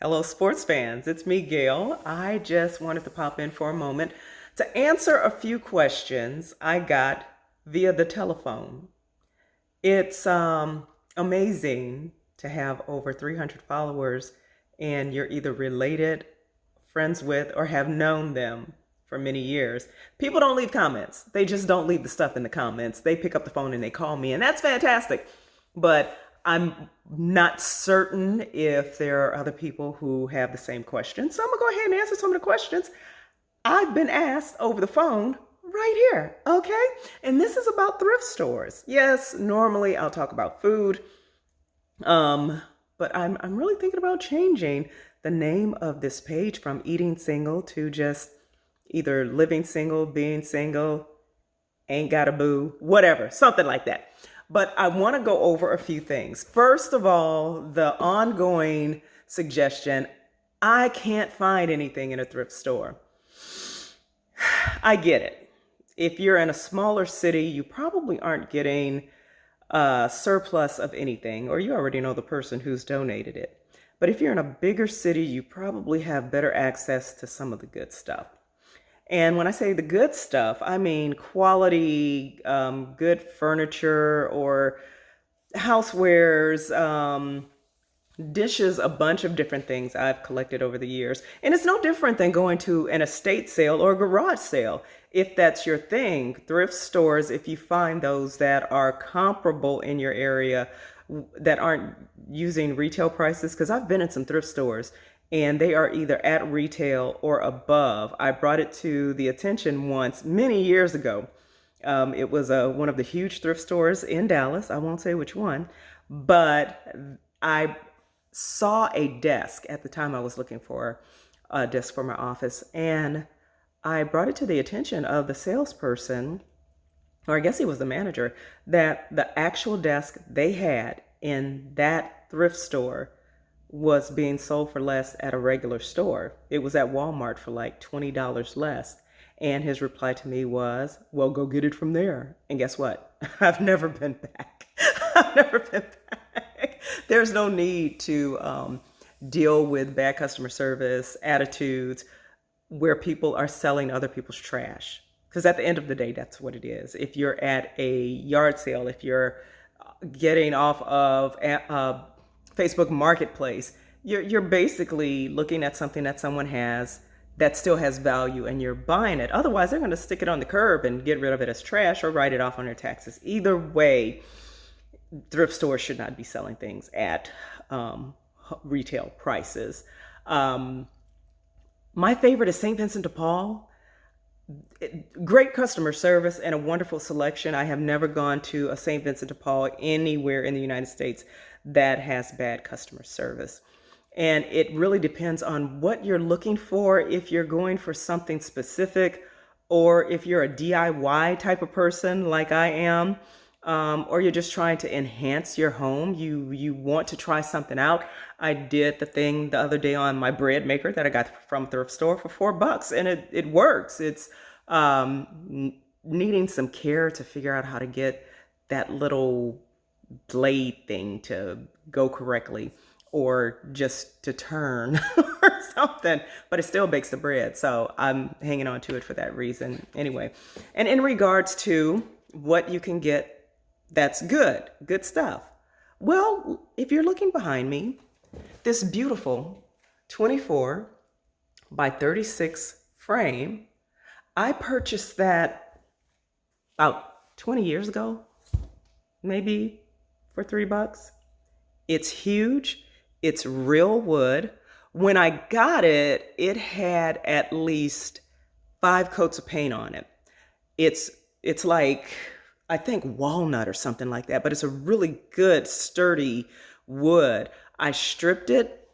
Hello, sports fans. It's me, Gail. I just wanted to pop in for a moment to answer a few questions I got via the telephone. It's amazing to have over 300 followers and you're either related, friends with, or have known them for many years. People don't leave comments. They just don't leave the stuff in the comments. They pick up the phone and they call me, and that's fantastic. But I'm not certain if there are other people who have the same questions. So I'm gonna go ahead and answer some of the questions I've been asked over the phone right here, okay? And this is about thrift stores. Yes, normally I'll talk about food, but I'm really thinking about changing the name of this page from Eating Single to just either Living Single, Being Single, Ain't Got a Boo, whatever, something like that. But I want to go over a few things. First of all, the ongoing suggestion, I can't find anything in a thrift store. I get it. If you're in a smaller city, you probably aren't getting a surplus of anything, or you already know the person who's donated it. But if you're in a bigger city, you probably have better access to some of the good stuff. And when I say the good stuff, I mean quality, good furniture or housewares, dishes, a bunch of different things I've collected over the years. And it's no different than going to an estate sale or a garage sale. If that's your thing, thrift stores, if you find those that are comparable in your area, that aren't using retail prices, because I've been in some thrift stores and they are either at retail or above. I brought it to the attention once many years ago. It was one of the huge thrift stores in Dallas. I won't say which one, but I saw a desk at the time. I was looking for a desk for my office, and I brought it to the attention of the salesperson, or I guess he was the manager, that the actual desk they had in that thrift store was being sold for less at a regular store. It was at Walmart for like $20 less. And his reply to me was, well, go get it from there. And guess what? I've never been back. I've never been back. There's no need to deal with bad customer service, attitudes, where people are selling other people's trash. Because at the end of the day, that's what it is. If you're at a yard sale, if you're getting off of Facebook Marketplace, you're basically looking at something that someone has that still has value and you're buying it. Otherwise, they're going to stick it on the curb and get rid of it as trash or write it off on their taxes. Either way, thrift stores should not be selling things at retail prices. My favorite is St. Vincent de Paul. Great customer service and a wonderful selection. I have never gone to a St. Vincent de Paul anywhere in the United States that has bad customer service. And it really depends on what you're looking for. If you're going for something specific, or if you're a DIY type of person like I am, or you're just trying to enhance your home, you want to try something out. I did the thing the other day on my bread maker that I got from a thrift store for $4, and it works. It's needing some care to figure out how to get that little blade thing to go correctly, or just to turn or something, but it still bakes the bread. So I'm hanging on to it for that reason anyway. And in regards to what you can get that's good stuff. Well, if you're looking behind me, this beautiful 24 by 36 frame, I purchased that about 20 years ago, maybe for $3. It's huge. It's real wood. When I got it, it had at least 5 coats of paint on it. It's like, I think walnut or something like that, but it's a really good, sturdy wood. I stripped it,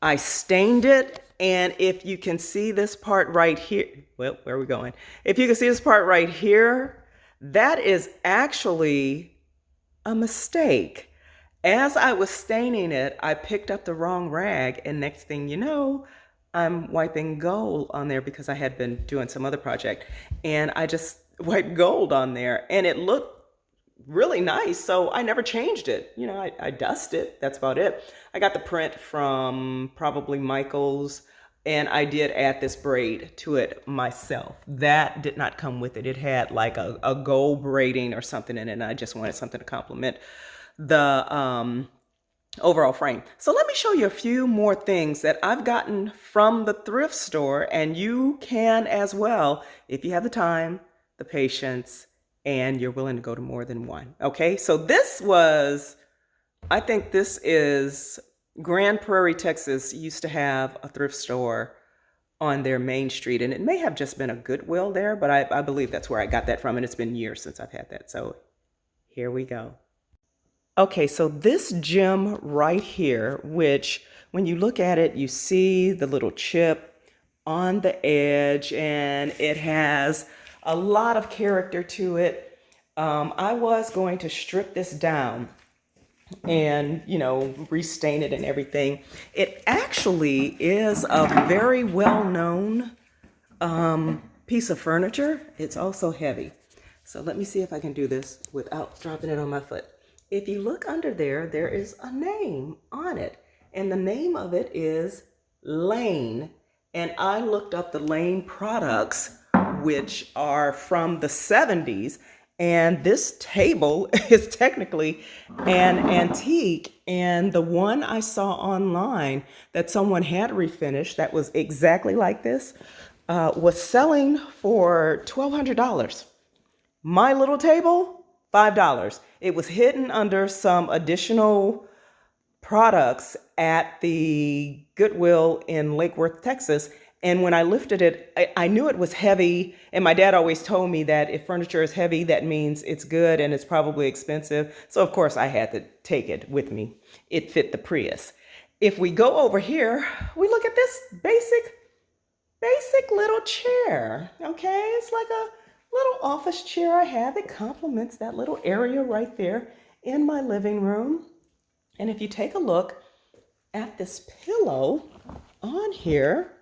I stained it, and if you can see this part right here, well, where are we going? If you can see this part right here, that is actually a mistake. As I was staining it, I picked up the wrong rag, and next thing you know, I'm wiping gold on there because I had been doing some other project, and I just wiped gold on there, and it looked really nice. So I never changed it. You know, I dust it. That's about it. I got the print from probably Michael's, and I did add this braid to it myself. That did not come with it. It had like a gold braiding or something in it, and I just wanted something to complement the overall frame. So let me show you a few more things that I've gotten from the thrift store, and you can as well if you have the time, the patience, and you're willing to go to more than one. Okay, so I think this is Grand Prairie, Texas used to have a thrift store on their main street, and it may have just been a Goodwill there, but I believe that's where I got that from, and it's been years since I've had that. So here we go. Okay, so this gem right here, which when you look at it, you see the little chip on the edge, and it has a lot of character to it. I was going to strip this down and, you know, restain it and everything. It actually is a very well-known piece of furniture. It's also heavy. So let me see if I can do this without dropping it on my foot. If you look under there, there is a name on it, and the name of it is Lane. And I looked up the Lane products, which are from the 70s, and this table is technically an antique. And the one I saw online that someone had refinished that was exactly like this was selling for $1,200. My little table, $5. It was hidden under some additional products at the Goodwill in Lake Worth, Texas. And when I lifted it, I knew it was heavy. And my dad always told me that if furniture is heavy, that means it's good and it's probably expensive. So of course I had to take it with me. It fit the Prius. If we go over here, we look at this basic little chair. Okay, it's like a little office chair I have. It complements that little area right there in my living room. And if you take a look at this pillow on here,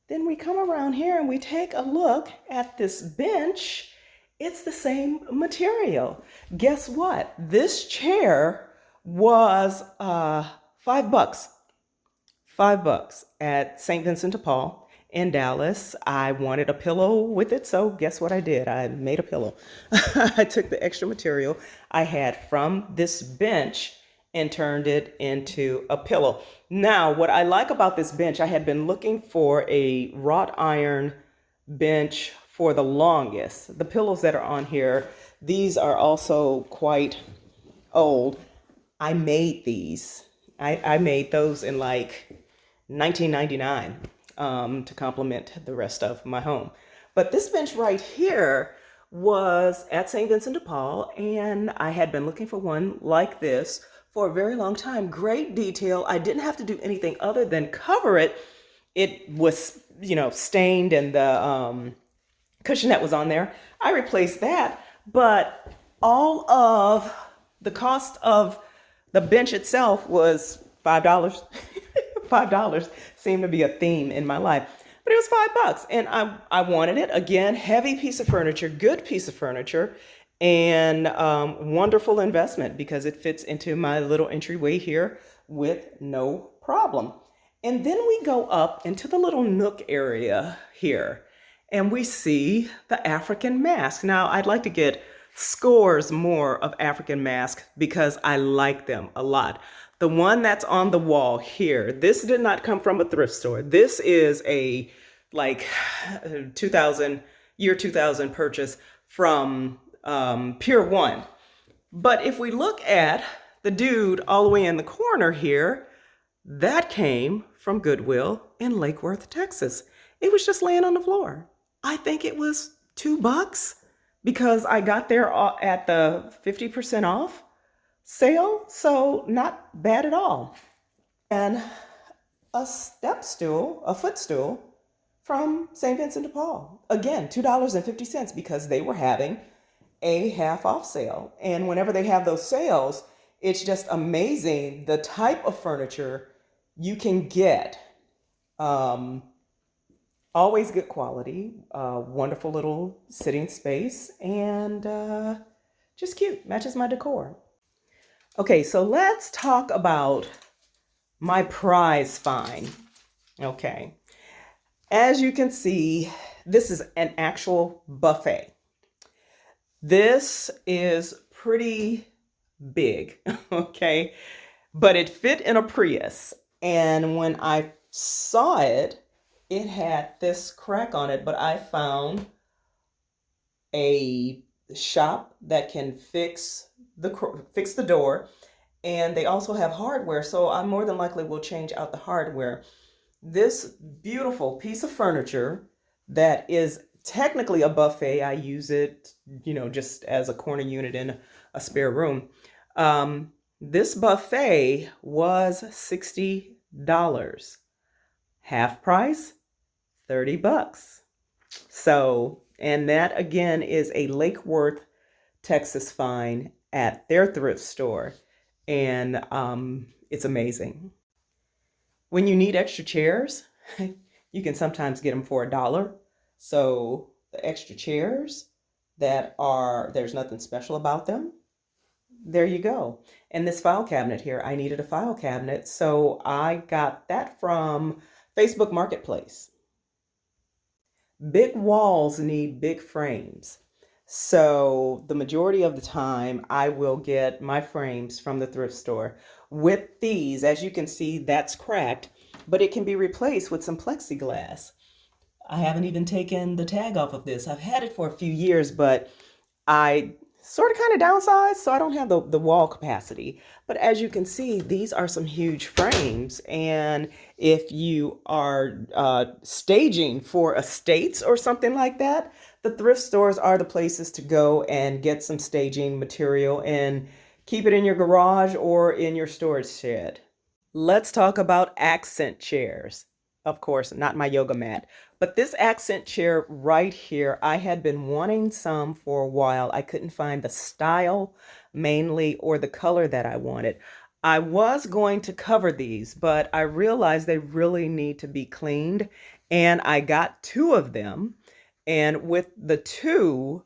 then we come around here and we take a look at this bench. It's the same material. Guess what? This chair was $5. $5 at St. Vincent de Paul in Dallas. I wanted a pillow with it, so guess what I did? I made a pillow. I took the extra material I had from this bench and turned it into a pillow. Now, what I like about this bench, I had been looking for a wrought iron bench for the longest. The pillows that are on here, these are also quite old. I made these. I made those in like 1999 to complement the rest of my home. But this bench right here was at St. Vincent de Paul, and I had been looking for one like this for a very long time. Great detail. I didn't have to do anything other than cover it. It was, you know, stained, and the cushion that was on there, I replaced that. But all of the cost of the bench itself was $5. $5 seemed to be a theme in my life. But it was $5, and I wanted it. Again, heavy piece of furniture, good piece of furniture, and wonderful investment because it fits into my little entryway here with no problem. And then we go up into the little nook area here, and we see the African mask. Now, I'd like to get scores more of African masks because I like them a lot. The one that's on the wall here, this did not come from a thrift store. This is a like 2000 purchase from Pier 1. But if we look at the dude all the way in the corner here, that came from Goodwill in Lake Worth, Texas. It was just laying on the floor. I think it was $2 because I got there at the 50% off sale, so not bad at all. And a footstool from St. Vincent de Paul. Again, $2.50 because they were having a half off sale. And whenever they have those sales, it's just amazing the type of furniture you can get. Always good quality, wonderful little sitting space, and Just cute, matches my decor. Okay, so let's talk about my prize find. Okay, as you can see, this is an actual buffet. This is pretty big, okay, but it fit in a Prius. And when I saw it, it had this crack on it, but I found a shop that can fix the door, and they also have hardware, so I more than likely will change out the hardware. This beautiful piece of furniture that is technically a buffet, I use it, just as a corner unit in a spare room. This buffet was $60. Half price, $30. So, and that again is a Lake Worth, Texas find at their thrift store. And it's amazing. When you need extra chairs, you can sometimes get them for $1. So the extra chairs there's nothing special about them. There you go. And this file cabinet here, I needed a file cabinet, so I got that from Facebook Marketplace. Big walls need big frames. So the majority of the time, I will get my frames from the thrift store. With these, as you can see, that's cracked, but it can be replaced with some plexiglass. I haven't even taken the tag off of this. I've had it for a few years, but I sort of kind of downsized, so I don't have the wall capacity. But as you can see, these are some huge frames. And if you are staging for estates or something like that, the thrift stores are the places to go and get some staging material and keep it in your garage or in your storage shed. Let's talk about accent chairs. Of course, not my yoga mat, but this accent chair right here, I had been wanting some for a while. I couldn't find the style mainly or the color that I wanted. I was going to cover these, but I realized they really need to be cleaned, and I got two of them. And with the two,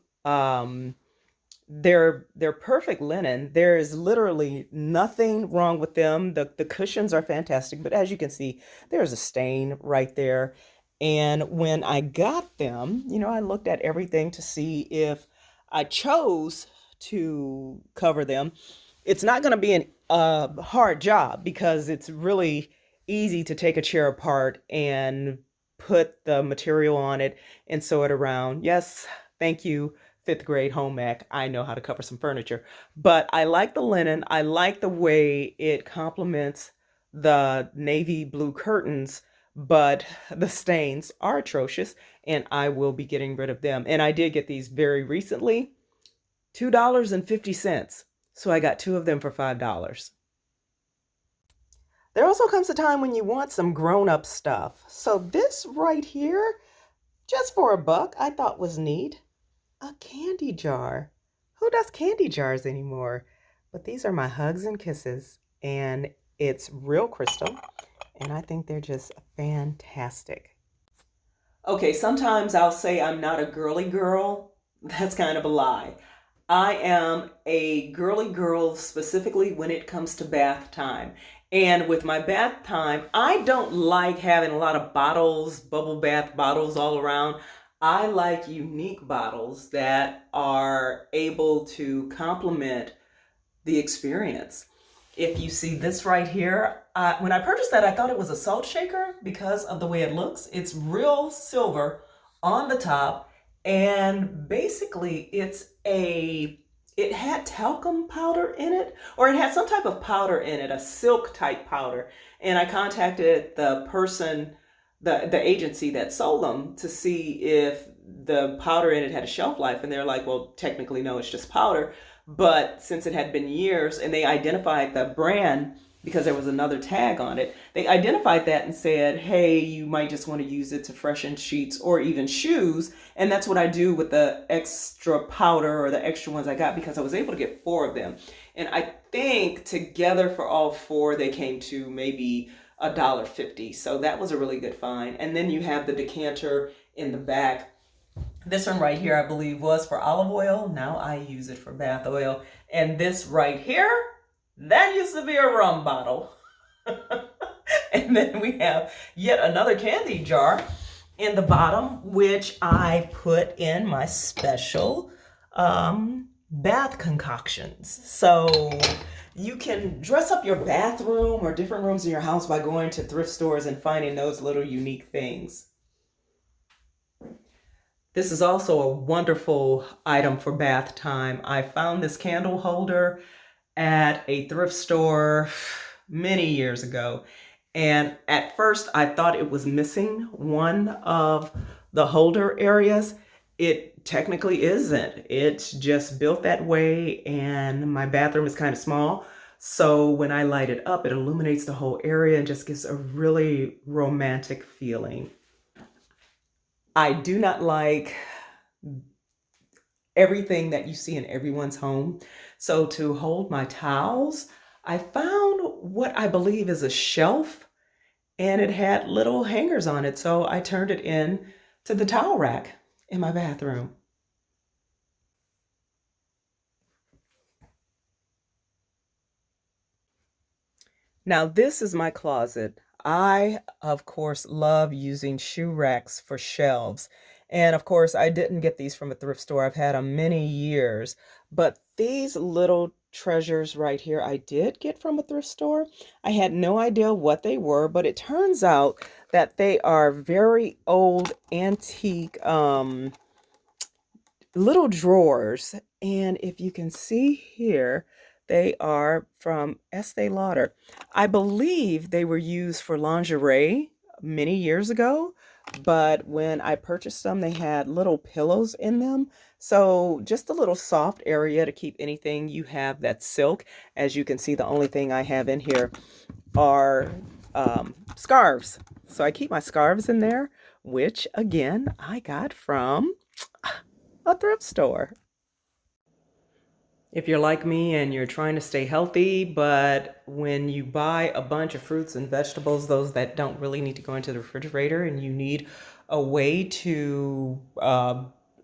they're perfect linen. There is literally nothing wrong with them. The cushions are fantastic, but as you can see, there's a stain right there. And when I got them, I looked at everything to see if I chose to cover them. It's not going to be a hard job because it's really easy to take a chair apart and put the material on it and sew it around. Yes, thank you, fifth grade home ec. I know how to cover some furniture, but I like the linen. I like the way it complements the navy blue curtains, but the stains are atrocious, and I will be getting rid of them. And I did get these very recently, $2.50. So I got two of them for $5. There also comes a time when you want some grown-up stuff. So this right here, just for $1, I thought was neat. A candy jar. Who does candy jars anymore? But these are my hugs and kisses, and it's real crystal, and I think they're just fantastic. Okay, sometimes I'll say I'm not a girly girl. That's kind of a lie. I am a girly girl specifically when it comes to bath time. And with my bath time, I don't like having a lot of bottles, bubble bath bottles all around. I like unique bottles that are able to complement the experience. If you see this right here, when I purchased that, I thought it was a salt shaker because of the way it looks. It's real silver on the top, and basically it had talcum powder in it, or it had some type of powder in it, a silk type powder. And I contacted the person, the agency that sold them, to see if the powder in it had a shelf life, and they're like, well, technically no, it's just powder. But since it had been years, and they identified the brand because there was another tag on it, they identified that and said, hey, you might just want to use it to freshen sheets or even shoes. And that's what I do with the extra powder or the extra ones I got, because I was able to get 4 of them. And I think together for all 4, they came to maybe $1.50. So that was a really good find. And then you have the decanter in the back. This one right here, I believe, was for olive oil. Now I use it for bath oil. And this right here, that used to be a rum bottle. And then we have yet another candy jar in the bottom, which I put in my special bath concoctions. So you can dress up your bathroom or different rooms in your house by going to thrift stores and finding those little unique things. This is also a wonderful item for bath time. I found this candle holder at a thrift store many years ago. And at first I thought it was missing one of the holder areas. It technically isn't. It's just built that way, and my bathroom is kind of small. So when I light it up, it illuminates the whole area and just gives a really romantic feeling. I do not like everything that you see in everyone's home. So to hold my towels, I found what I believe is a shelf, and it had little hangers on it. So I turned it in to the towel rack in my bathroom. Now this is my closet. I, of course, love using shoe racks for shelves. And of course, I didn't get these from a thrift store. I've had them many years. But these little treasures right here, I did get from a thrift store. I had no idea what they were, but it turns out that they are very old, antique, little drawers. And if you can see here, they are from Estee Lauder. I believe they were used for lingerie many years ago, but when I purchased them, they had little pillows in them. So just a little soft area to keep anything you have that's silk. As you can see, the only thing I have in here are scarves. So I keep my scarves in there, which again, I got from a thrift store. If you're like me and you're trying to stay healthy, but when you buy a bunch of fruits and vegetables, those that don't really need to go into the refrigerator, and you need a way to,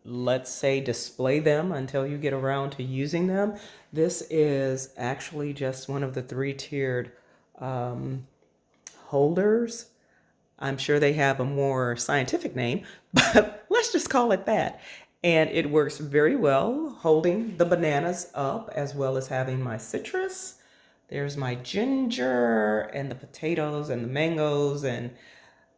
let's say, display them until you get around to using them, this is actually just one of the three-tiered holders. I'm sure they have a more scientific name, but let's just call it that. And it works very well holding the bananas up as well as having my citrus. There's my ginger and the potatoes and the mangoes and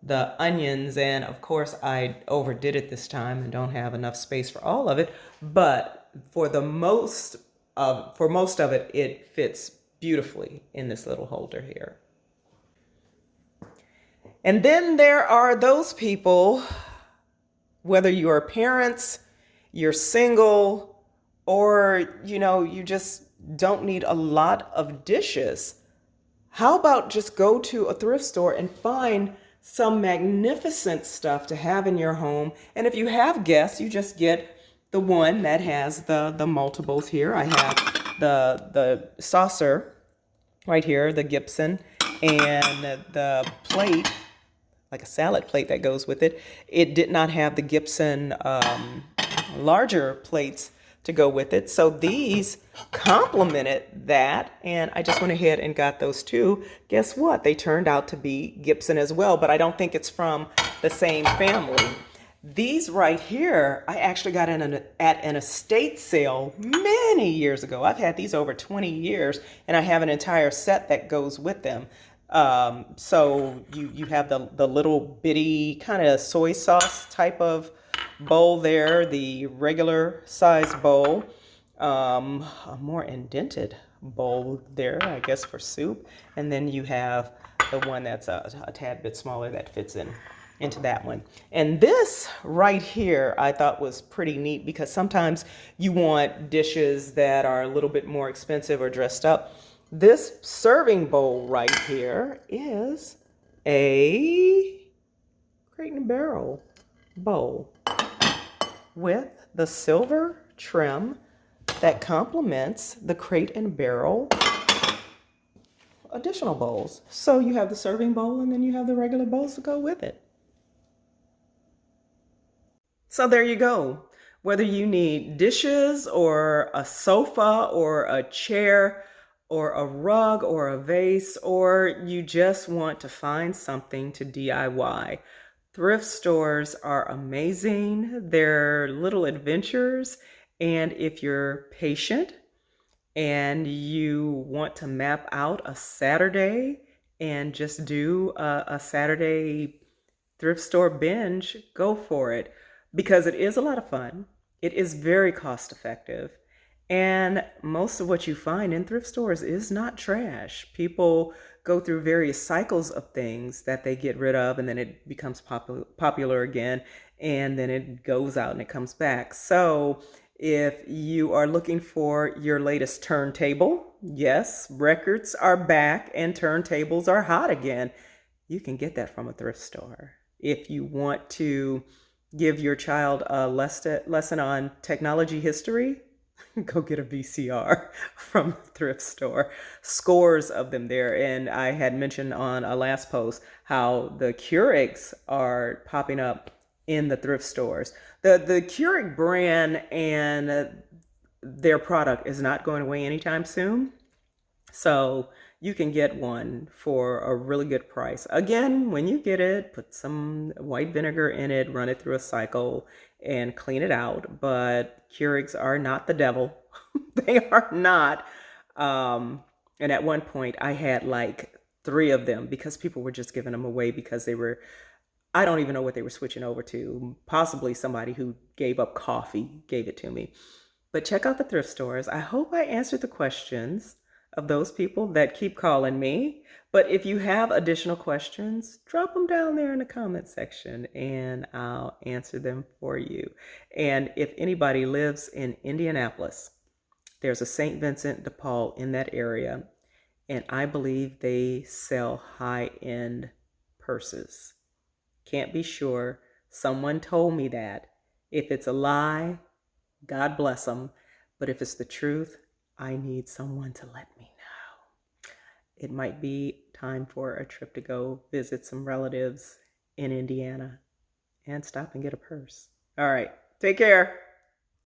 the onions. And of course, I overdid it this time and don't have enough space for all of it. But for most of it, it fits beautifully in this little holder here. And then there are those people, whether you are parents, you're single, or you just don't need a lot of dishes. How about just go to a thrift store and find some magnificent stuff to have in your home? And if you have guests, you just get the one that has the multiples here. I have the saucer right here, the Gibson, and the plate, like a salad plate that goes with it. It did not have the Gibson larger plates to go with it. So these complemented that, and I just went ahead and got those too. Guess what? They turned out to be Gibson as well, but I don't think it's from the same family. These right here, I actually got at an estate sale many years ago. I've had these over 20 years, and I have an entire set that goes with them. So you have the little bitty kind of soy sauce type of bowl there, the regular size bowl, a more indented bowl there, I guess, for soup. And then you have the one that's a tad bit smaller that fits into that one. And this right here I thought was pretty neat, because sometimes you want dishes that are a little bit more expensive or dressed up. This serving bowl right here is a Crate and Barrel bowl with the silver trim that complements the Crate and Barrel additional bowls. So you have the serving bowl, and then you have the regular bowls to go with it. So there you go. Whether you need dishes or a sofa or a chair or a rug or a vase, or you just want to find something to DIY, thrift stores are amazing. They're little adventures. And if you're patient and you want to map out a Saturday and just do a Saturday thrift store binge, go for it because it is a lot of fun. It is very cost effective. And most of what you find in thrift stores is not trash. People go through various cycles of things that they get rid of, and then it becomes popular again, and then it goes out and it comes back. So, if you are looking for your latest turntable, yes, records are back and turntables are hot again. You can get that from a thrift store. If you want to give your child a lesson on technology history, go get a VCR from the thrift store. Scores of them there. And I had mentioned on a last post how the Keurigs are popping up in the thrift stores. The Keurig brand and their product is not going away anytime soon. So you can get one for a really good price. Again, when you get it, put some white vinegar in it, run it through a cycle, and clean it out. But Keurigs are not the devil. They are not. And at one point, I had like three of them because people were just giving them away because they were, I don't even know what they were switching over to. Possibly somebody who gave up coffee gave it to me. But check out the thrift stores. I hope I answered the questions of those people that keep calling me. But if you have additional questions, drop them down there in the comment section and I'll answer them for you. And if anybody lives in Indianapolis, there's a St. Vincent de Paul in that area, and I believe they sell high-end purses. Can't be sure. Someone told me that. If it's a lie, God bless them. But if it's the truth, I need someone to let me know. It might be time for a trip to go visit some relatives in Indiana and stop and get a purse. All right. Take care.